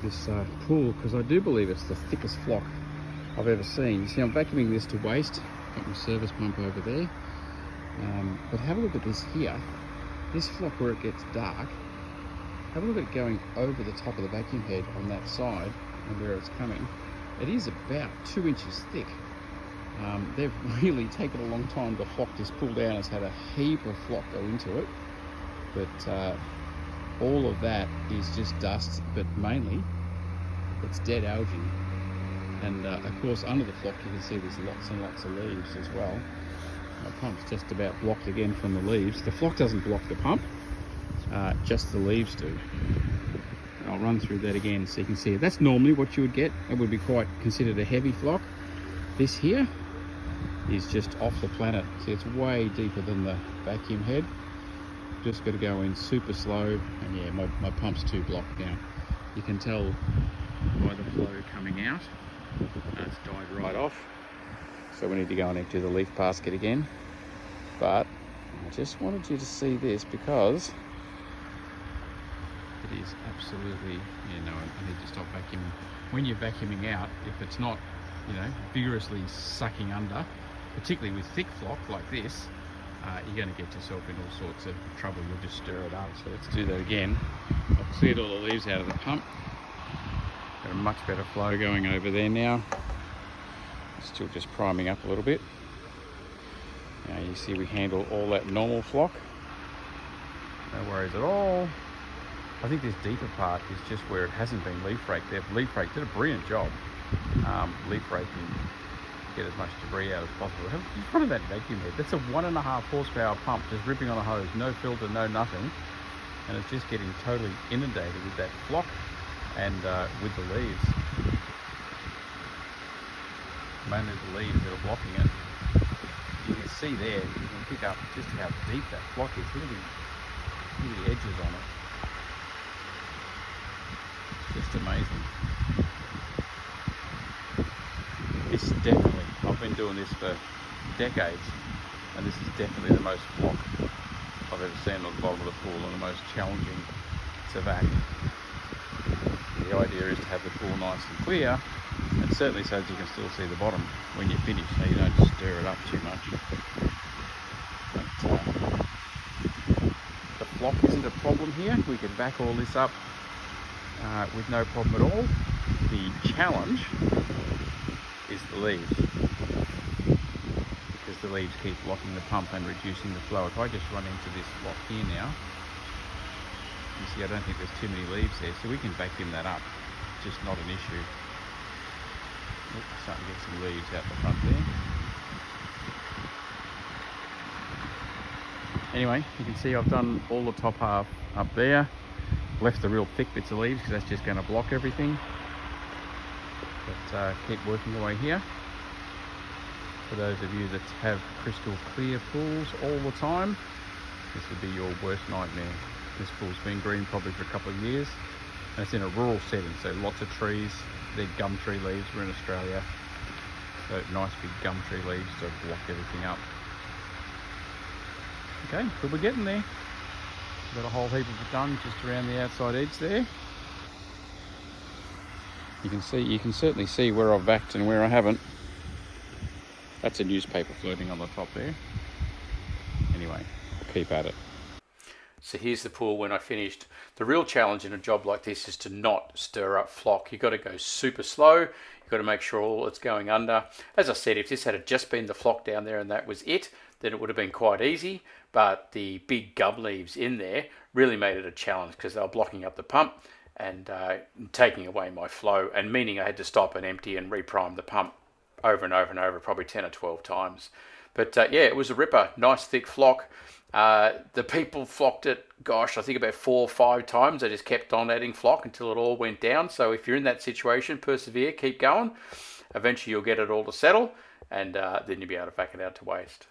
this pool because I do believe it's the thickest flock I've ever seen. You see, I'm vacuuming this to waste. Got my service pump over there. But have a look at this here. This flock where it gets dark, have a look at it going over the top of the vacuum head on that side and where it's coming. It is about 2 inches thick. They've really taken a long time to flock this pool down. It's had a heap of flock go into it, but all of that is just dust, but mainly it's dead algae. And of course under the flock you can see there's lots and lots of leaves as well. My pump's just about blocked again from the leaves. The flock doesn't block the pump, just the leaves do. I'll run through that again so you can see it. That's normally what you would get. It would be quite considered a heavy flock. This here is just off the planet. See, it's way deeper than the vacuum head. Just got to go in super slow, and yeah, my pump's too blocked now. You can tell by the flow coming out. It's died right off. So we need to go and empty the leaf basket again. But I just wanted you to see this because it is absolutely, I need to stop vacuuming. When you're vacuuming out, if it's not, vigorously sucking under, particularly with thick flock like this, you're going to get yourself in all sorts of trouble. You'll just stir it up. So let's do that again. I've cleared all the leaves out of the pump. Got a much better flow going over there now. Still just priming up a little bit. Now you see we handle all that normal flock. No worries at all. I think this deeper part is just where it hasn't been leaf raked. They've leaf raked, did a brilliant job. Leaf raking, get as much debris out as possible. In front of that vacuum head, that's a 1.5 horsepower pump just ripping on a hose, no filter, no nothing. And it's just getting totally inundated with that flock and with the leaves. Mainly the leaves that are blocking it. You can see there, you can pick up just how deep that flock is. Look at the edges on it. It's just amazing. This is definitely, I've been doing this for decades, and this is definitely the most flock I've ever seen on the bottom of the pool, and the most challenging to vac. The idea is to have the pool nice and clear, and certainly so that you can still see the bottom when you're finished, so you don't stir it up too much. But, the flock isn't a problem here. We can vac all this up with no problem at all. The challenge is the leaves, because the leaves keep blocking the pump and reducing the flow. If I just run into this flock here now, you see I don't think there's too many leaves there, so we can vacuum that up. It's just not an issue. Oops, starting to get some leaves out the front there. Anyway, you can see I've done all the top half up there. Left the real thick bits of leaves because that's just going to block everything. But keep working away here. For those of you that have crystal clear pools all the time, this would be your worst nightmare. This pool's been green probably for a couple of years, and it's in a rural setting, so lots of trees. They're gum tree leaves. We're in Australia, so nice big gum tree leaves to block everything up. Okay, but we're getting there. Got a whole heap of it done just around the outside edge there. You can certainly see where I've vacked and where I haven't. That's a newspaper floating on the top there. Anyway, I'll keep at it. So here's the pool when I finished. The real challenge in a job like this is to not stir up flock. You've got to go super slow. You've got to make sure all it's going under. As I said, if this had just been the flock down there and that was it, then it would have been quite easy. But the big gum leaves in there really made it a challenge because they were blocking up the pump and taking away my flow, and meaning I had to stop and empty and reprime the pump over and over and over, probably 10 or 12 times. But yeah, it was a ripper. Nice thick flock. The people flocked it, gosh, I think about 4 or 5 times. They just kept on adding flock until it all went down. So if you're in that situation, persevere, keep going. Eventually you'll get it all to settle, and then you'll be able to vac it out to waste.